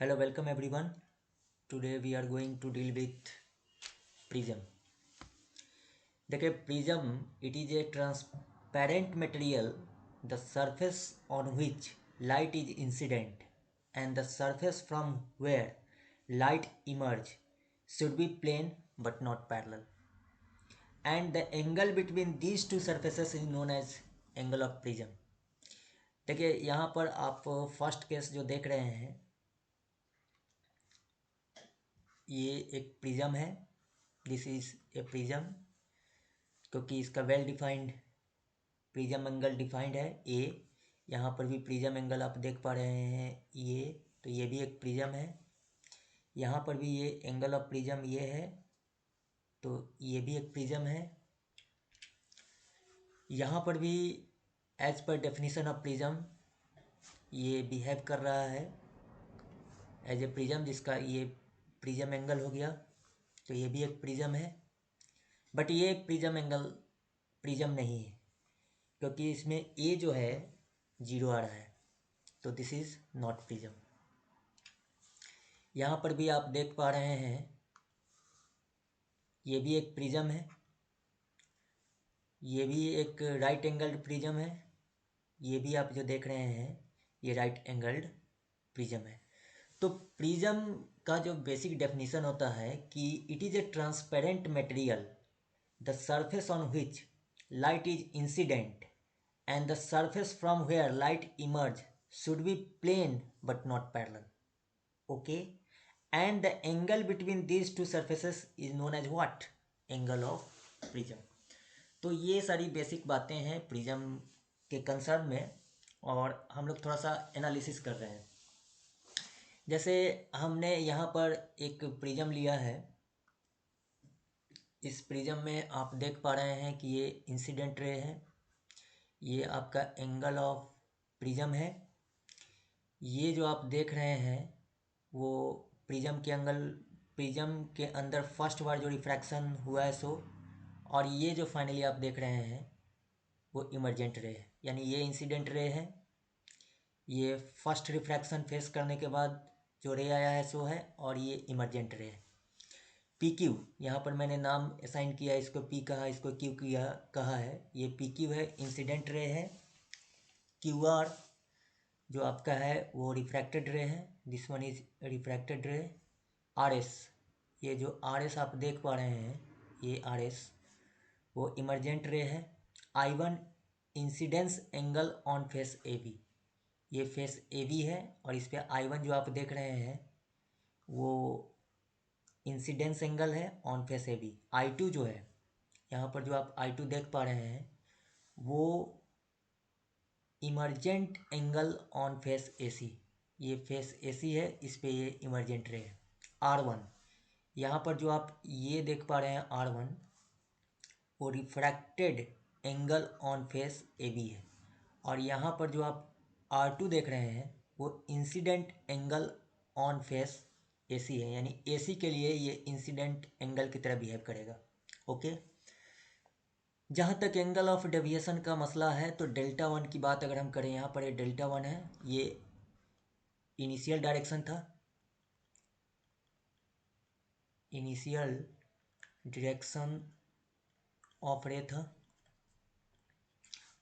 Hello, welcome everyone. Today we are going to deal with prism. देखिए prism it is a transparent material, the surface on which light is incident and the surface from where light emerge should be plane but not parallel. And the angle between these two surfaces is known as angle of prism. देखिए यहाँ पर आप first case जो देख रहे हैं ये एक प्रिज्म है. दिस इज ए प्रिज्म क्योंकि इसका well defined prism angle defined है ए. यहाँ पर भी प्रिज्म एंगल आप देख पा रहे हैं ये, तो ये भी एक प्रिज्म है. यहाँ पर भी ये एंगल ऑफ प्रिज्म ये है, तो ये भी एक प्रिज्म है. यहाँ पर भी as per definition of prism ये बिहेव कर रहा है एज ए प्रिज्म, जिसका ये प्रिज्म एंगल हो गया, तो ये भी एक प्रिज्म है. बट ये एक प्रिज्म एंगल प्रिज्म नहीं है क्योंकि इसमें ए जो है जीरो आ रहा है, तो दिस इज नॉट प्रिज्म. यहाँ पर भी आप देख पा रहे हैं ये भी एक प्रिज्म है, ये भी एक राइट एंगल्ड प्रिज्म है. ये भी आप जो देख रहे हैं ये राइट एंगल्ड प्रिज्म है. तो प्रिज्म का जो बेसिक डेफिनेशन होता है कि it is a transparent material the surface on which light is incident and the surface from where light emerge should be plane but not parallel. Okay, and the angle between these two surfaces is known as what? Angle of prism. तो ये सारी basic बातें हैं prism के concern में, और हम लोग थोड़ा सा एनालिसिस कर रहे हैं. जैसे हमने यहाँ पर एक प्रिज्म लिया है. इस प्रिज्म में आप देख पा रहे हैं कि ये इंसिडेंट रे है, ये आपका एंगल ऑफ प्रिज्म है. ये जो आप देख रहे हैं वो प्रिज्म के अंदर फर्स्ट बार जो रिफ्रैक्शन हुआ है सो, और ये जो फाइनली आप देख रहे हैं वो इमर्जेंट रे है, यानी ये इंसिडेंट रे है. ये फर्स्ट रिफ्रैक्शन फेस करने के बाद जो रे आया है सो है, और ये इमर्जेंट रे है. पी क्यू, यहाँ पर मैंने नाम असाइन किया, इसको पी कहा, इसको क्यू किया कहा है. ये पी क्यू है, इंसिडेंट रे है. क्यू आर जो आपका है वो रिफ्रैक्टेड रे है, दिस वन इज रिफ्रैक्टेड रे. आर एस, ये जो आर एस आप देख पा रहे हैं ये आर एस वो इमर्जेंट रे है. I one incidence angle on face A B, ये फेस ए बी है, और इस पर आई वन जो आप देख रहे हैं वो इंसिडेंस एंगल है on face A B. I two जो है, यहाँ पर जो आप आई टू देख पा रहे हैं वो emergent angle on face A सी, ये फेस ए सी है, इस पे ये इमर्जेंट रे है. आर वन, यहाँ पर जो आप ये देख पा रहे हैं आर वन वो refracted angle on face A B है, और यहाँ पर जो आप आर टू देख रहे हैं वो incident angle on face A सी है, यानी ए सी के लिए ये इंसिडेंट एंगल की तरह बिहेव करेगा. ओके, जहाँ तक एंगल ऑफ डेविएशन का मसला है तो डेल्टा वन की बात अगर हम करें, यहाँ पर ये डेल्टा वन है, ये इनिशियल डायरेक्शन था, इनिशियल डायरेक्शन ऑफ रे था,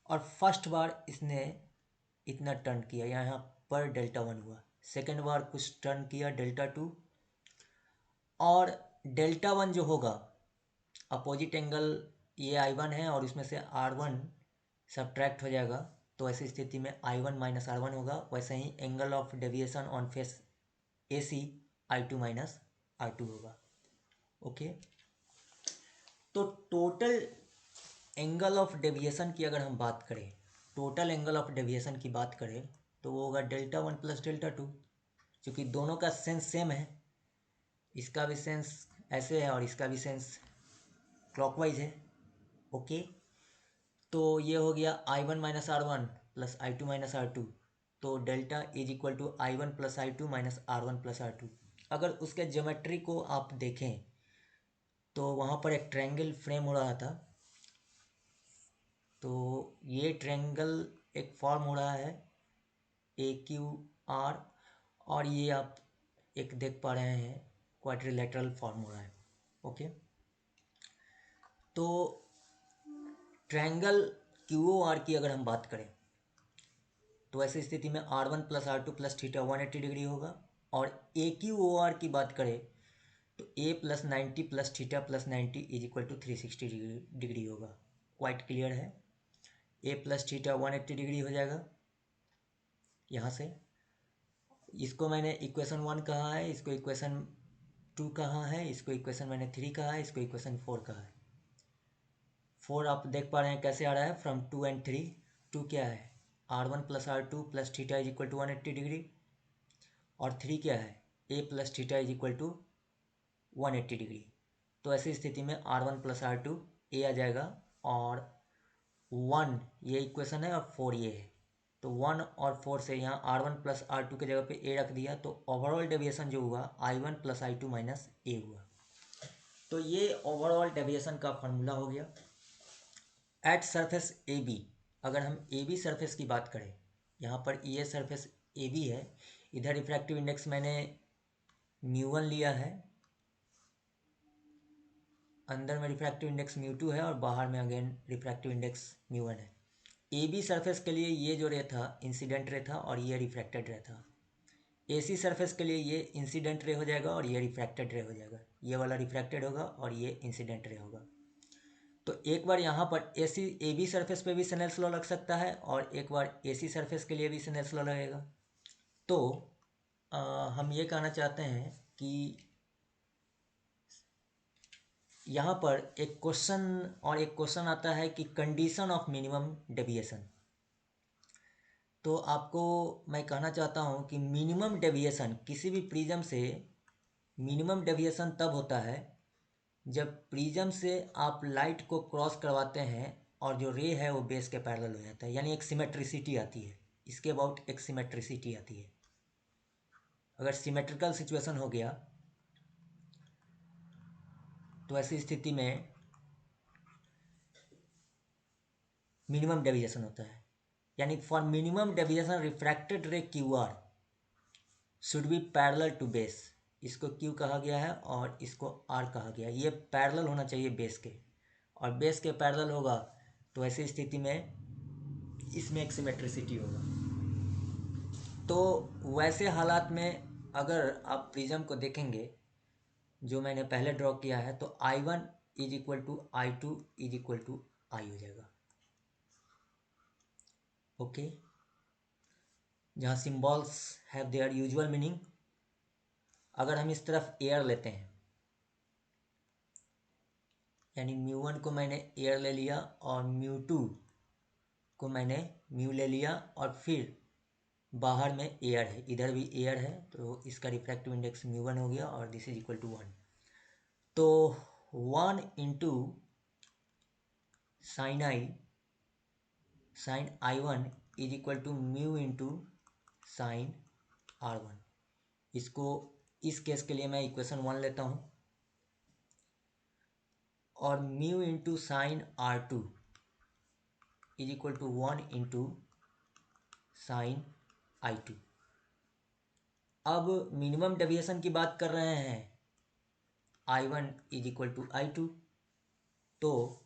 और फर्स्ट बार इसने इतना टर्न किया, यहाँ पर डेल्टा वन हुआ. सेकेंड बार कुछ टर्न किया डेल्टा टू, और डेल्टा वन जो होगा अपोजिट एंगल ये आई वन है, और इसमें से आर वन सब्ट्रैक्ट हो जाएगा, तो ऐसी स्थिति में I one minus R one होगा. वैसे ही angle of deviation on face A C I two minus R two होगा. ओके, तो टोटल एंगल ऑफ डेविएशन की अगर हम बात करें, टोटल एंगल ऑफ डेविएशन की बात करें तो वो होगा delta one plus delta two, क्योंकि दोनों का सेंस सेम है. इसका भी सेंस ऐसे है और इसका भी सेंस क्लॉकवाइज है. ओके, तो ये हो गया I one minus R one plus I two minus R two, तो delta is equal to I one plus I two minus R one plus R two. अगर उसके ज्योमेट्री को आप देखें तो वहाँ पर एक ट्रायंगल फ्रेम हो रहा था, तो ये ट्रायंगल एक फॉर्म हो रहा है ए क्यू आर, और ये आप एक देख पा रहे हैं क्वाड्रिलेटरल फॉर्मूला है। ओके, तो ट्रायंगल क्यू आर की अगर हम बात करें तो ऐसी स्थिति में R1 plus R2 plus theta 180 degree होगा, और ए क्यू ओ आर की बात करें तो A plus 90 plus theta plus 90 is equal to 360 degree होगा। क्वाइट क्लियर है। A प्लस थीटा 180 डिग्री हो जाएगा यहाँ से। इसको मैंने इक्वेशन 1 कहा है, इसको इक्वेशन 2 कहा है, इसको इक्वेशन मैंने 3 कहा है, इसको इक्वेशन 4 कहा है। 4 आप देख पा रहे हैं कैसे आ रहा है, फ्रॉम 2 एंड 3। 2 क्या है, R1 plus R2 plus theta is equal to 180 degree, और 3 क्या है, A plus theta is equal to 180 degree. तो ऐसी स्थिति में R1 प्लस R2 A आ जाएगा, और 1 ये इक्वेशन है और 4 ये है, तो 1 और 4 से यहाँ R1 प्लस R2 के जगह पे A रख दिया, तो ओवरऑल डेविएशन जो हुआ I1 plus I2 minus A हुआ। तो ये ओवरऑल डेविएशन का फॉर्मूला हो गया। एट सरफेस ए बी, अगर हम ए बी सरफेस की बात करें, यहाँ पर ये सरफेस ए बी है, इधर रिफ्रैक्टिव इंडेक्स मैंने μ1 लिया है, अंदर में रिफ्रैक्टिव इंडेक्स μ2 है, और बाहर में अगेन रिफ्रैक्टिव इंडेक्स μ1 है। ए बी सरफेस के लिए ये जो रे था इंसिडेंट रे था, और ये रिफ्रैक्टेड रे था। ए सी सरफेस के लिए ये इंसिडेंट रे हो जाएगा और ये रिफ्रैक्टेड रे हो जाएगा, ये वाला रिफ्रैक्टेड होगा और ये इंसिडेंट रे होगा। तो एक बार यहाँ पर ए बी सरफेस पे भी स्नेल्स लॉ लग सकता है, और एक बार ए सी सरफेस के लिए भी स्नेल्स लॉ लगेगा। तो हम ये कहना चाहते हैं कि यहाँ पर एक क्वेश्चन आता है कि कंडीशन ऑफ मिनिमम डेविएशन। तो आपको मैं कहना चाहता हूँ कि मिनिमम डेविएशन किसी भी प्रिज्म से, मिनिमम डेविएशन तब होता है जब प्रिज्म से आप लाइट को क्रॉस करवाते हैं और जो रे है वो बेस के पैरेलल हो जाता है, यानी एक सिमेट्रिसिटी आती है, इसके अबाउट एक सिमेट्रिसिटी आती है। अगर सिमेट्रिकल सिचुएशन हो गया तो ऐसी स्थिति में मिनिमम डेविएशन होता है, यानी for minimum deviation refracted ray Q R should be parallel to base. इसको क्यू कहा गया है और इसको आर कहा गया है। ये पैरेलल होना चाहिए बेस के, और बेस के पैरेलल होगा तो ऐसी स्थिति में इसमें एक सिमेट्रिसिटी होगा। तो वैसे हालात में अगर आप प्रिज्म को देखेंगे जो मैंने पहले ड्रॉ किया है, तो I1 is equal to I2 is equal to I हो जाएगा। ओके, जहाँ symbols have their usual meaning. अगर हम इस तरफ एयर लेते हैं, यानी μ1 को मैंने एयर ले लिया और μ2 को मैंने म्यू ले लिया, और फिर बाहर में एयर है, इधर भी एयर है, तो इसका रिफ्रैक्टिव इंडेक्स μ1 हो गया, और दिस इज इक्वल टू 1। तो 1 into sine I1 is equal to mu into sine R1। इसको इस केस के लिए मैं इक्वेशन 1 लेता हूँ, और mu into sine R2 is equal to 1 into sine I2। अब मिनिमम डेविएशन की बात कर रहे हैं, I1 is equal to I2। तो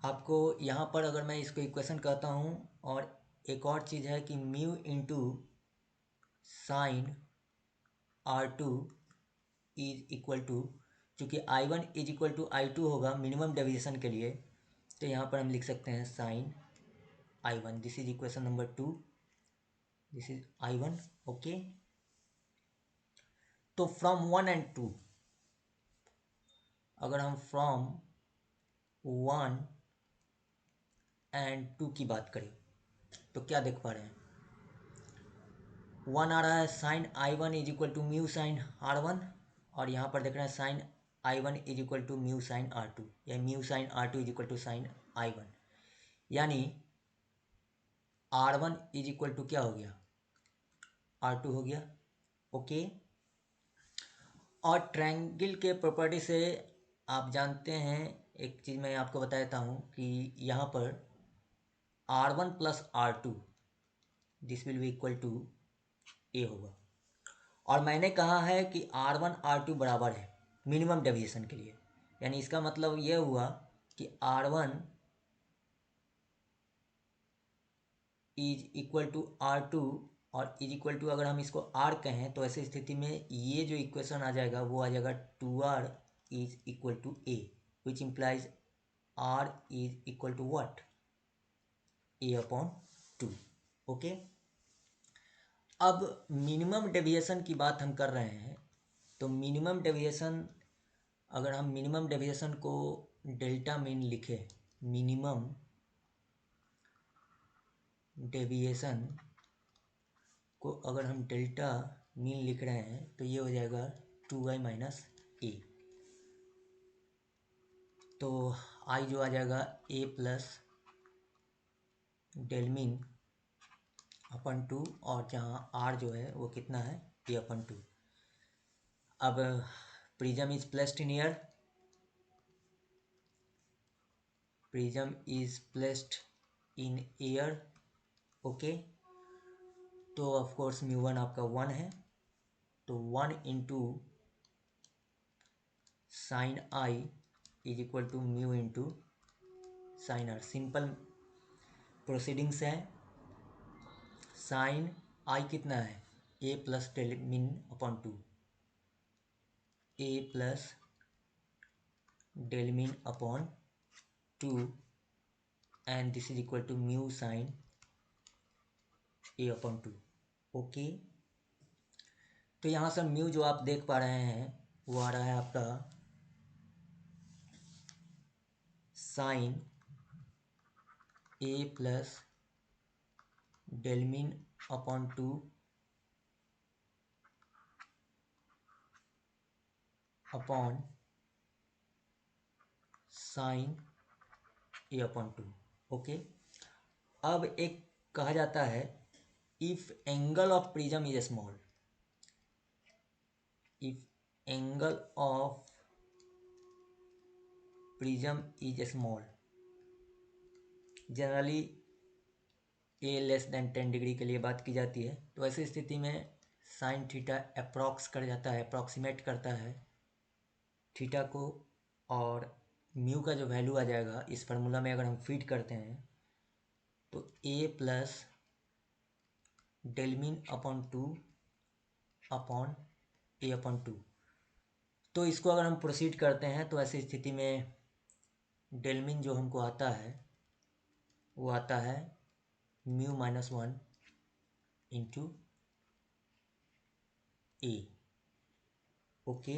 आपको यहाँ पर अगर मैं इसको इक्वेशन कहता हूँ, और एक और चीज़ है कि mu into sine R2 is equal to, चूँकि I1 is equal to I2 होगा मिनिमम डेविएशन के लिए, तो यहाँ पर हम लिख सकते हैं sine I1। This is equation number 2, this is I1। Okay, तो फ्रॉम 1 एंड 2, अगर हम फ्रॉम 1 एंड 2 की बात करें तो क्या देख पा रहे हैं, 1 आ रहा है sine I1 is equal to mu sine R1, और यहाँ पर देख रहे हैं sine I1 is equal to mu sine R2, या mu sine R2 is equal to sine I1, यानी R1 इज इक्वल टू क्या हो गया, R2 हो गया। ओके, और ट्रायंगल के प्रॉपर्टी से आप जानते हैं, एक चीज़ मैं आपको बता देता हूँ कि यहाँ पर R1 plus R2 this will be equal to A होगा। और मैंने कहा है कि R1 R2 बराबर है मिनिमम डेविएशन के लिए, यानी इसका मतलब ये हुआ कि R1 is equal to R2 और इज इक्वल टू, अगर हम इसको R कहें तो ऐसी स्थिति में ये जो इक्वेशन आ जाएगा वो आ जाएगा 2R is equal to A, which implies R is equal to what, A upon 2। Okay, अब मिनिमम डेविएशन की बात हम कर रहे हैं, तो मिनिमम डेविएशन, अगर हम मिनिमम डेविएशन को डेल्टा मीन लिखे, मिनिमम डेविएशन को अगर हम डेल्टा मीन लिख रहे हैं तो ये हो जाएगा 2i माइनस ए। तो आई जो आ जाएगा ए प्लस डेल मीन अपन 2, और जहाँ आर जो है वो कितना है, ए अपन 2। अब prism is placed in air, prism is placed in air. Okay, तो ऑफ कोर्स म्यू वन आपका 1 है, तो 1 into sine I is equal to mu into sine R. Simple proceedings है। साइन आई कितना है, A plus del min upon 2, A plus del min upon 2, and this is equal to mu sine A upon 2। Okay, तो यहाँ से mu जो आप देख पा रहे हैं वो आ रहा है आपका sine A plus del min upon 2 upon sine A upon 2। Okay, अब एक कहा जाता है if angle of prism is small, if angle of prism is small, generally A less than 10 degree के लिए बात की जाती है, तो ऐसी स्थिति में साइन थीटा अप्रॉक्स कर जाता है, अप्रॉक्सीमेट करता है थीटा को, और म्यू का जो वैल्यू आ जाएगा इस फार्मूला में अगर हम फिट करते हैं तो A plus del min upon 2 upon A upon 2। तो इसको अगर हम प्रोसीड करते हैं तो ऐसी स्थिति में डेल मीन जो हमको आता है वो आता है म्यू माइनस 1 इंटू ए। ओके,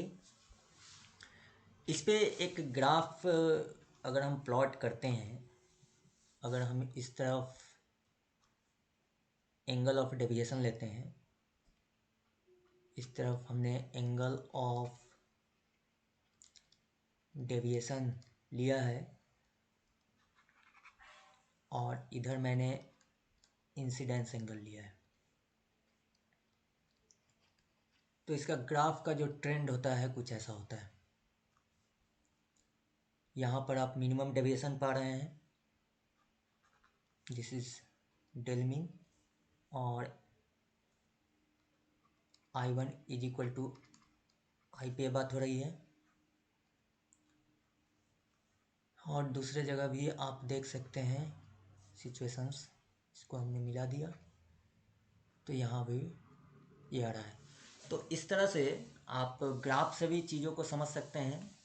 इस पे एक ग्राफ अगर हम प्लॉट करते हैं, अगर हम इस तरफ एंगल ऑफ डेविएशन लेते हैं, इस तरफ हमने एंगल ऑफ डेविएशन लिया है और इधर मैंने इंसिडेंस एंगल लिया है, तो इसका ग्राफ का जो ट्रेंड होता है कुछ ऐसा होता है। यहाँ पर आप मिनिमम डेविएशन पा रहे हैं, दिस इज डेल मीन, और I1 इज इक्वल टू आई पे बात हो रही है, और दूसरे जगह भी आप देख सकते हैं सिचुएशंस, इसको हमने मिला दिया तो यहाँ भी ये आ रहा है। तो इस तरह से आप ग्राफ से भी चीज़ों को समझ सकते हैं,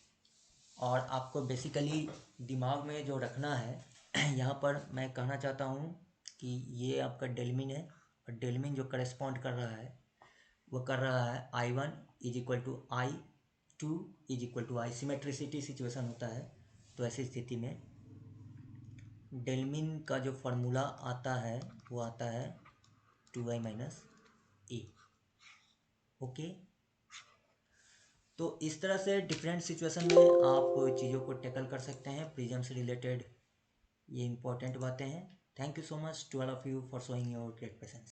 और आपको बेसिकली दिमाग में जो रखना है यहाँ पर मैं कहना चाहता हूँ कि ये आपका डेलमिन है, और डेलमिन जो करस्पॉन्ड कर रहा है वो कर रहा है I1 is equal to I2 is equal to I, symmetricity situation होता है। तो ऐसी स्थिति में डेलमिन का जो फॉर्मूला आता है वो आता है 2i माइनस ए। ओके, तो इस तरह से डिफरेंट सिचुएशन में आप चीज़ों को टैकल कर सकते हैं, प्रिज्म से रिलेटेड ये इंपॉर्टेंट बातें हैं। Thank you so much to all of you for showing your great patience.